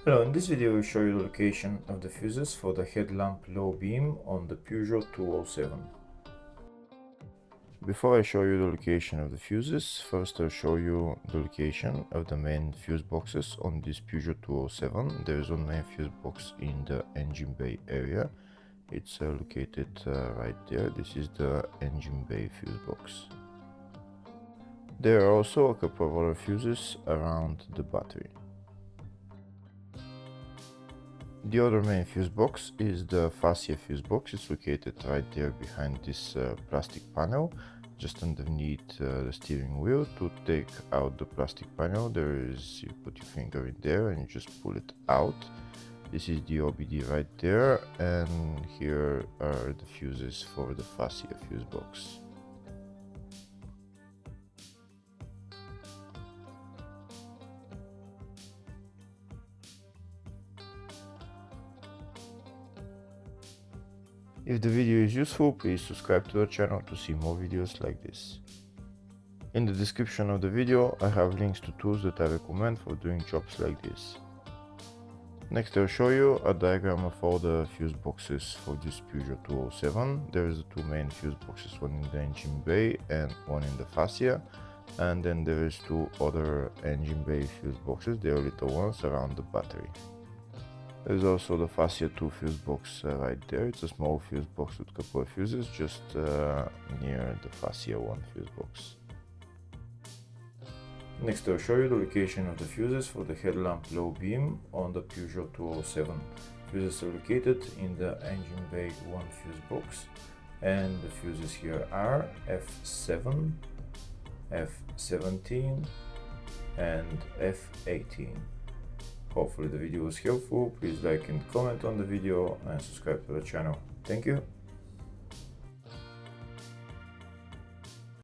Hello, in this video we show you the location of the fuses for the headlamp low beam on the Peugeot 207. Before I show you the location of the fuses, first I'll show you the location of the main fuse boxes on this Peugeot 207. There is one main fuse box in the engine bay area. It's located right there. This is the engine bay fuse box. There are also a couple of other fuses around the battery. The other main fuse box is the fascia fuse box. It's located right there behind this plastic panel, just underneath the steering wheel. To take out the plastic panel, you put your finger in there and you just pull it out. This is the OBD right there, and here are the fuses for the fascia fuse box. If the video is useful, please subscribe to the channel to see more videos like this. In the description of the video, I have links to tools that I recommend for doing jobs like this. Next, I'll show you a diagram of all the fuse boxes for this Peugeot 207. There is the two main fuse boxes, one in the engine bay and one in the fascia. And then there is two other engine bay fuse boxes, they are little ones around the battery. There's also the fascia 2 fuse box right there. It's a small fuse box with a couple of fuses just near the fascia 1 fuse box. Next, I'll show you the location of the fuses for the headlamp low beam on the Peugeot 207. Fuses are located in the engine bay 1 fuse box, and the fuses here are F7, F17 and F18. Hopefully the video was helpful. Please like and comment on the video and subscribe to the channel. Thank you.